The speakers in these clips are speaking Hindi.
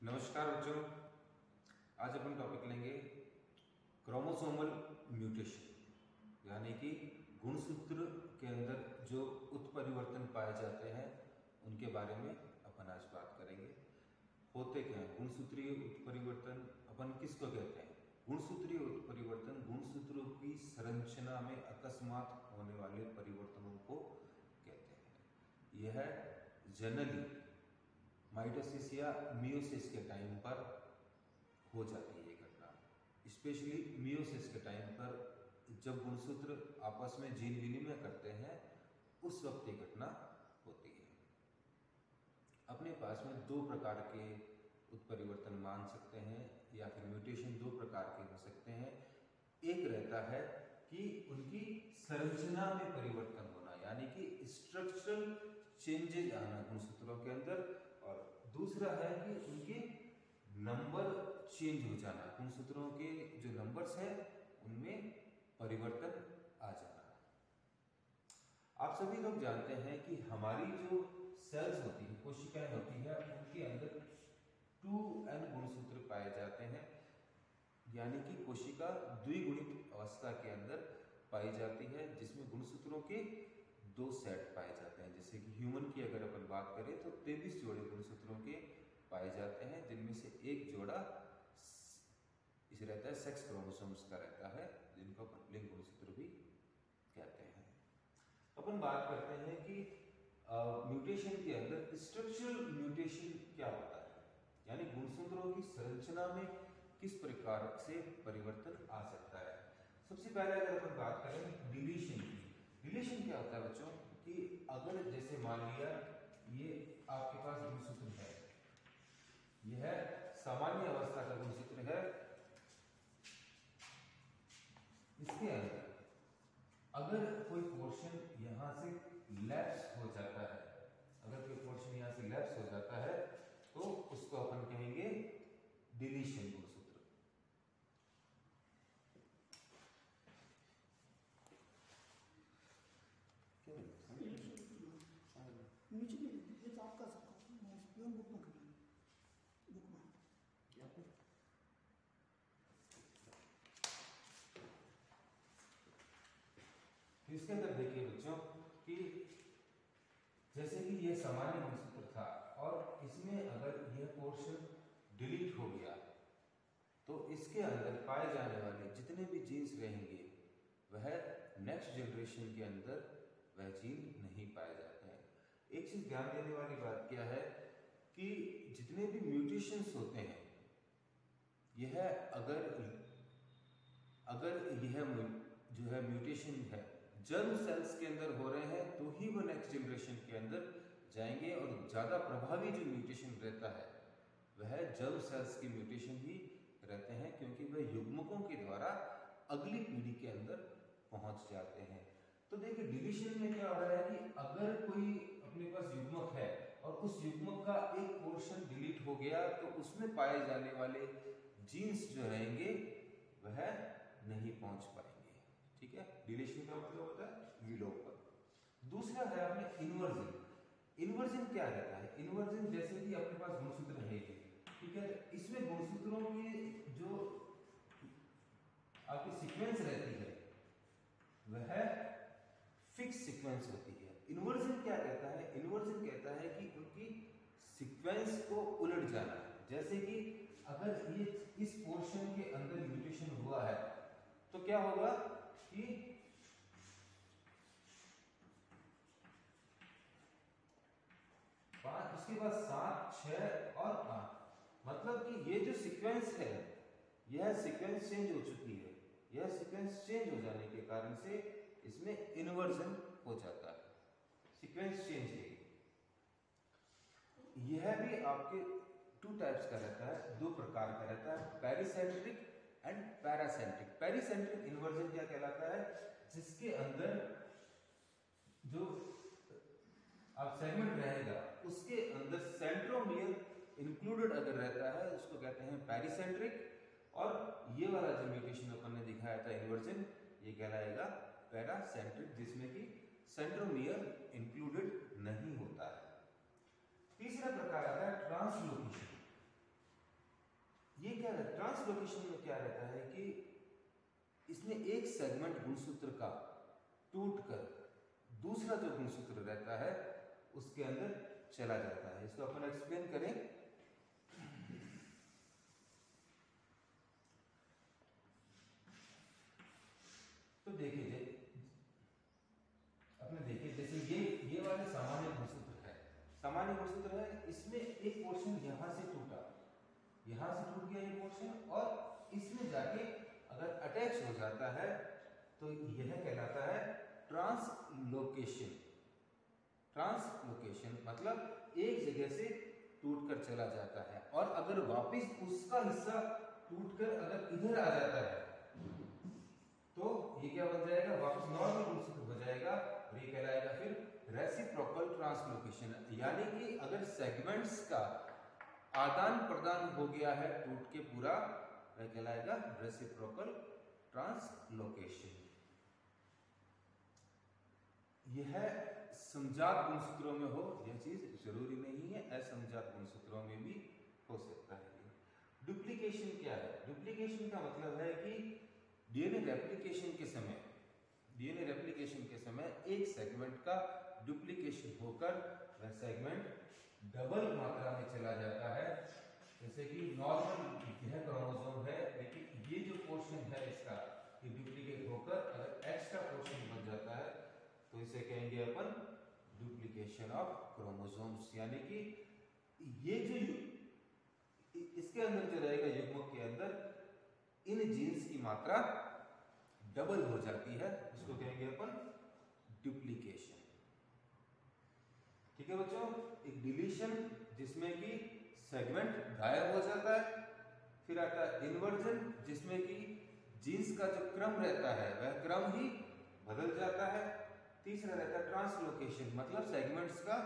नमस्कार बच्चों, आज अपन टॉपिक लेंगे क्रोमोसोमल म्यूटेशन, यानी कि गुणसूत्र के अंदर जो उत्परिवर्तन पाए जाते हैं उनके बारे में अपन आज बात करेंगे। होते क्या हैं गुणसूत्रीय उत्परिवर्तन? अपन किसको कहते हैं? गुणसूत्रीय उत्परिवर्तन गुणसूत्रों की संरचना में अकस्मात होने वाले परिवर्तनों को कहते हैं। यह जनरली माइटोसिस या मियोसिस के टाइम पर हो जाती है ये घटना। स्पेशली मियोसिस के टाइम पर जब गुणसूत्र आपस में जीन विनिमय करते हैं उस वक्त ये घटना होती है। अपने पास में दो प्रकार के उत्परिवर्तन मान सकते हैं या फिर म्यूटेशन दो प्रकार के हो सकते हैं। एक रहता है कि उनकी संरचना में परिवर्तन होना, यानी कि स्ट्रक्चरल चेंजेज आना गुणसूत्रों के अंदर, और दूसरा है कि उनके नंबर चेंज हो जाना, गुणसूत्रों के जो नंबर्स हैं उनमें परिवर्तन आ जाना। आप सभी लोग जानते हैं कि हमारी जो सेल्स होती है, कोशिकाएं होती है, उनके अंदर 2n गुणसूत्र पाए जाते हैं, यानी कि कोशिका द्विगुणित अवस्था के अंदर पाई जाती है, जिसमें गुणसूत्रों के दो सेट पाए जाते हैं। जैसे कि ह्यूमन की अगर अपन बात करें तो 23 जोड़े गुणसूत्रों के पाए जाते हैं, जिनमें से एक जोड़ा इसे रहता है सेक्स क्रोमोसोम्स का रहता है, जिनको अपन लिंग गुणसूत्र भी कहते हैं। अपन बात करते हैं कि म्यूटेशन के अंदर स्ट्रक्चरल म्यूटेशन क्या होता है, यानी गुणसूत्रों की संरचना में किस प्रकार से परिवर्तन आ सकता है। सबसे पहले अगर अपन बात करें डिलीशन की, डिलीशन क्या होता है बच्चों कि अगर जैसे मान लिया ये आपके पास गुणसूत्र है, यह सामान्य अवस्था का गुणसूत्र है, इसके अंदर अगर कोई पोर्शन यहां से लैप्स हो जाता है, अगर कोई पोर्शन यहां से लैप्स हो जाता है तो उसको अपन कहेंगे डिलीशन गुणसूत्र। इसके अंदर देखिए बच्चों कि जैसे कि ये सामान्य गुणसूत्र था और इसमें अगर यह पोर्शन डिलीट हो गया तो इसके अंदर पाए जाने वाले जितने भी जीन्स रहेंगे वह नेक्स्ट जनरेशन के अंदर वह जीन नहीं पाए जाते हैं। एक चीज ध्यान देने वाली बात क्या है कि जितने भी म्यूटेशंस होते हैं, यह अगर यह जो है म्यूटेशन है जर्म सेल्स के अंदर हो रहे हैं तो ही वो नेक्स्ट जनरेशन के अंदर जाएंगे, और ज्यादा प्रभावी जो म्यूटेशन रहता है वह जर्म सेल्स की म्यूटेशन ही रहते हैं, क्योंकि वह युग्मकों के द्वारा अगली पीढ़ी के अंदर पहुंच जाते हैं। तो देखिए डिलीशन में क्या हो रहा है कि अगर कोई अपने पास युग्मक है और उस युग्मक का एक पोर्शन डिलीट हो गया तो उसमें पाए जाने वाले जीन्स जो रहेंगे वह नहीं पहुंच पाएंगे। ठीक है, डिलीशन का मतलब होता है विलोपन। दूसरा है अपने इन्वर्जन। इन्वर्जन क्या रहता है? इन्वर्जन जैसे कि अपने पास गुणसूत्र है, ठीक है, इसमें गुणसूत्रों की जो आपकी सीक्वेंस रहती है वह फिक्स सीक्वेंस होती है। इन्वर्जन क्या कहता है? इन्वर्जन कहता है कि उनकी सीक्वेंस को उलट जाना। जैसे कि अगर ये इस पोर्शन के अंदर म्यूटेशन हुआ है तो क्या होगा कि उसके बाद 7, 6 और 8, मतलब कि ये जो सीक्वेंस है यह सीक्वेंस चेंज हो चुकी है। यह सीक्वेंस चेंज हो जाने के कारण से इसमें इन्वर्जन हो जाता है, सीक्वेंस चेंज है। यह भी आपके 2 टाइप्स का रहता है, 2 प्रकार का रहता है, पेरिसेंट्रिक एंड पैरासेंट्रिक। पेरिसेंट्रिक इन्वर्जन क्या कहलाता है? जिसके अंदर जो आप सेगमेंट रहेगा उसके अंदर सेंट्रोमियर इंक्लूडेड अगर रहता है उसको कहते हैं पेरिसेंट्रिक, और ये वाला जो म्यूटेशन अपन ने दिखाया था इन्वर्जन, ये कहलाएगा पैरासेंट्रिक, जिसमें कि सेंट्रोमियर इंक्लूडेड नहीं होता है। तीसरा प्रकार आता है ट्रांसलोकेशन। ट्रांसलोकेशन में क्या रहता है कि इसमें एक सेगमेंट गुणसूत्र का टूटकर दूसरा जो गुणसूत्र रहता है उसके अंदर चला जाता है। इसको अपन एक्सप्लेन करें। तो देखिए अपने देखिए जैसे ये वाले सामान्य गुणसूत्र है, सामान्य गुणसूत्र है, इसमें एक पोर्शन यहां से टूटा, यहां से टूट गया ये पोर्शन और इसमें जाके अगर अटैच हो जाता है तो यह कहलाता है ट्रांसलोकेशन। ट्रांसलोकेशन मतलब एक जगह से टूटकर चला जाता है और अगर वापस उसका हिस्सा टूटकर अगर इधर आ जाता है तो ये क्या बन जाएगा, वापस नॉर्मल गुणसूत्र हो जाएगा और ये कहलाएगा फिर रेसिप्रोकल ट्रांसलोकेशन। यानी कि अगर सेगमेंट्स का आदान प्रदान हो गया है टूट के पूरा, वह कहलाएगा रेसिप्रोकल ट्रांसलोकेशन। यह समजात गुणसूत्रों में हो यह चीज जरूरी नहीं है, असमजात गुणसूत्रों में भी हो सकता है। डुप्लीकेशन क्या है? डुप्लीकेशन का मतलब है कि डीएनए रेप्लिकेशन के समय एक सेगमेंट का डुप्लीकेशन होकर वह सेगमेंट डबल मात्रा में चला जाता है। जैसे कि नॉर्मल यह क्रोमोसोम है लेकिन ये जो पोर्शन है इसका ये डुप्लीकेट होकर अगर एक्स्ट्रा पोर्शन बन जाता है तो इसे कहेंगे अपन डुप्लीकेशन ऑफ क्रोमोसोम्स। यानी कि ये जो इसके अंदर जो रहेगा युग्मक के अंदर इन जीन्स की मात्रा डबल हो जाती है, इसको कहेंगे अपन डुप्लीकेशन। ठीक है बच्चों, एक डिलीशन जिसमें कि सेगमेंट गायब हो जाता है, फिर आता है इन्वर्जन जिसमें कि जीन्स का जो क्रम रहता है वह क्रम ही बदल जाता है, तीसरा रहता है ट्रांसलोकेशन मतलब सेगमेंट्स का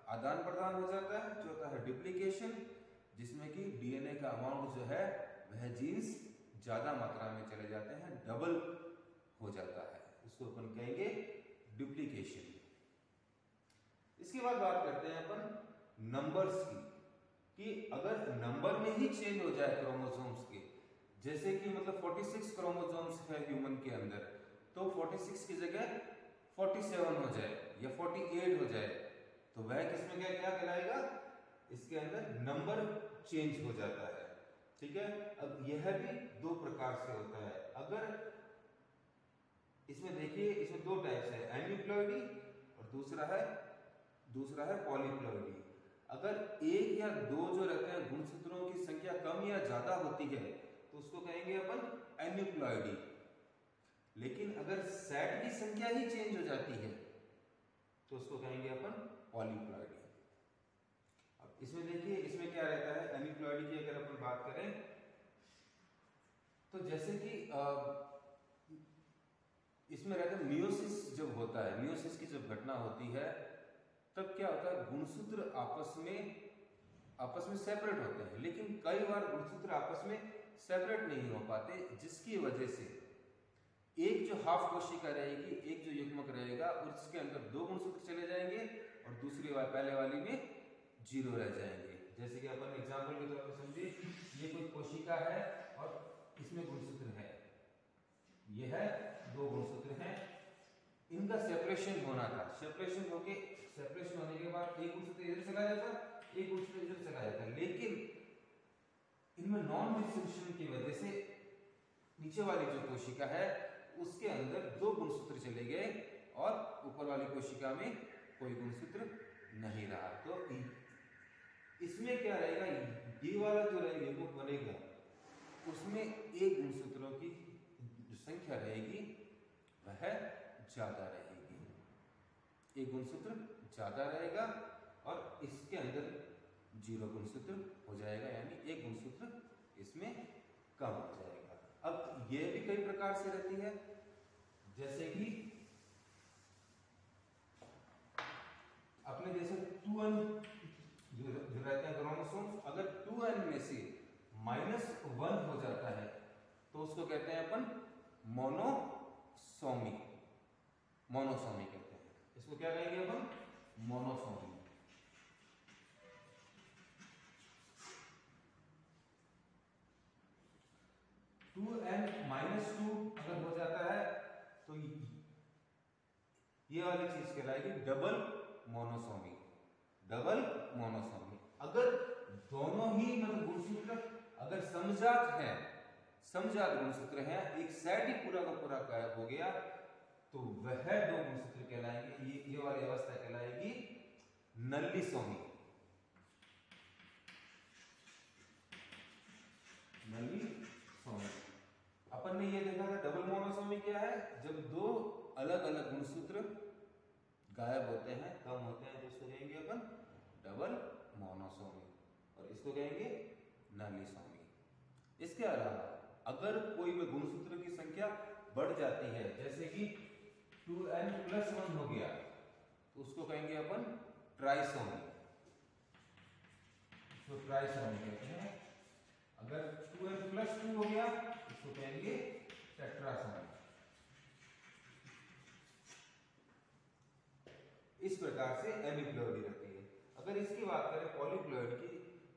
आदान प्रदान हो जाता है, चौथा है डुप्लीकेशन जिसमें कि डीएनए का अमाउंट जो है वह जीन्स ज्यादा मात्रा में चले जाते हैं, डबल हो जाता है, इसको अपन कहेंगे डुप्लीकेशन। इसके बाद बात करते हैं अपन नंबर्स की कि अगर नंबर में ही चेंज हो जाए क्रोमोसोम्स के, जैसे कि मतलब 46 क्रोमोसोम्स है ह्यूमन के अंदर, तो 46 की जगह 47 हो जाए या 48 हो जाए तो वह किसमें क्या कहलाएगा, इसके अंदर नंबर चेंज हो जाता है। ठीक है, अब यह भी दो प्रकार से होता है। अगर इसमें देखिए इसमें दो टाइप्स है, एन्यूप्लॉइडी और दूसरा है पॉलीप्लॉइडी। अगर एक या दो जो रहते हैं गुणसूत्रों की संख्या कम या ज्यादा होती है तो उसको कहेंगे अपन एन्यूप्लॉइडी, लेकिन अगर सेट की संख्या ही चेंज हो जाती है तो उसको कहेंगे अपन पॉलीप्लॉइडी। अब इसमें देखिए इसमें क्या रहता है, एन्यूप्लॉइडी की अगर अपन बात करें तो जैसे कि इसमें रहता है मियोसिस जब होता है, मियोसिस की जब घटना होती है तब क्या होता है, गुणसूत्र आपस में सेपरेट होते हैं, लेकिन कई बार गुणसूत्र आपस में सेपरेट नहीं हो पाते, जिसकी वजह से एक जो हाफ कोशिका रहेगी, एक जो युग्मक रहेगा और उसके अंदर दो गुणसूत्र चले जाएंगे और दूसरी पहले वाली में 0 रह जाएंगे। जैसे कि अपन एग्जांपल के तौर पर समझिए, ये कोई कोशिका है और इसमें गुणसूत्र है, ये है दो गुणसूत्र हैं, इनका सेपरेशन होना था, सेपरेशन होने के बाद एक गुणसूत्र इधर चला जाता, एक गुणसूत्र इधर चला जाता, लेकिन इनमें नॉन डिस्टिंक्शन की वजह से नीचे वाली जो कोशिका है उसके अंदर दो गुणसूत्र चले गए और ऊपर वाली कोशिका में कोई गुणसूत्र नहीं रहा। तो इसमें क्या रहेगा, ये वाला जो युग्मक बनेगा उसमें एक गुणसूत्रों की जो संख्या रहेगी वह ज्यादा रहेगी, एक गुणसूत्र ज्यादा रहेगा और इसके अंदर 0 गुणसूत्र हो जाएगा, यानी एक गुणसूत्र इसमें कम हो जाएगा। अब यह भी कई प्रकार से रहती है, जैसे कि अपने जैसे 2n जो रहते हैं क्रोमोसोम्स, अगर 2n में से -1 हो जाता है तो उसको कहते हैं अपन मोनोसोमी कहते हैं, इसको क्या कहेंगे अपन, मोनोसोमी। चीज कहलाएगी डबल मोनोसोमी। डबल मोनोसोमी अगर दोनों ही मतलब गुणसूत्र अगर समजात है, समजात गुणसूत्र है, एक सेट ही पूरा का पूरा गायब हो गया, तो वह दो गुणसूत्र कहलाएंगे, ये वाली अवस्था कहलाएगी नल्लिसोमी। नल्लिसोमी। अपन ने ये देखा था डबल मोनोसोमी क्या है, जब दो अलग अलग गुणसूत्र गायब होते हैं, कम होते हैं, तो इसको कहेंगे अपन डबल मोनोसोमी और इसको कहेंगे नल्लिसोमी। इसके अलावा अगर कोई भी गुणसूत्र की संख्या बढ़ जाती है, जैसे कि 2n+1 हो गया, तो उसको कहेंगे अपन ट्राइसोमी। इसको ट्राइसोमी कहते हैं। अगर 2n+2 हो गया, इसको कहेंगे टेट्रासोमी। इस प्रकार से एमीप्लॉइडी रहती है। अगर इसकी बात करें पॉलीप्लॉइड की,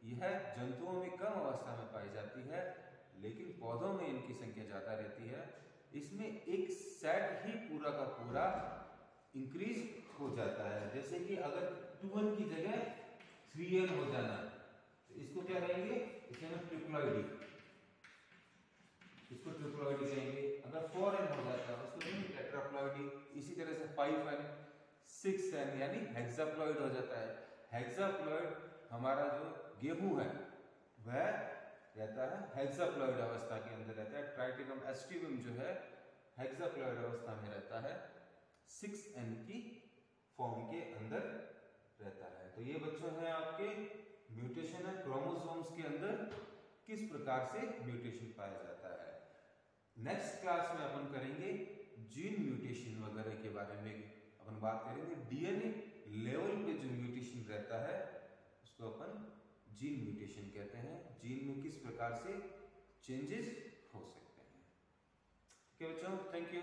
यह जंतुओं में कम अवस्था में पाई जाती है, लेकिन पौधों में इनकी संख्या ज्यादा रहती है। इसमें एक सेट ही पूरा का पूरा इंक्रीज हो जाता है, जैसे कि अगर 2n की जगह 3n हो जाना, तो इसको क्या कहेंगे, इसे हम ट्रिप्लॉइडी, इसको ट्रिप्लॉइडी कहेंगे। अगर 4n हो जाता है उसको कहेंगे टेट्राप्लॉइडी। इसी तरह से 5n 6n यानी हेक्साप्लॉइड हो जाता है। हेक्साप्लॉइड हमारा जो गेहूं है वह रहता है हेक्साप्लॉइड अवस्था के अंदर रहता है। ट्राइटिकम एस्टिवम जो है हेक्साप्लॉइड अवस्था में रहता है, 6n की फॉर्म के अंदर रहता है। तो ये बच्चों है आपके म्यूटेशन है क्रोमोसोम्स के अंदर, किस प्रकार से म्यूटेशन पाया जाता है। नेक्स्ट क्लास में अपन करेंगे जीन म्यूटेशन वगैरह के बारे में अपन बात करेंगे। डीएनए लेवल पे जो म्यूटेशन रहता है उसको अपन जीन म्यूटेशन कहते हैं। जीन में किस प्रकार से चेंजेस हो सकते हैं। ओके बच्चों, थैंक यू।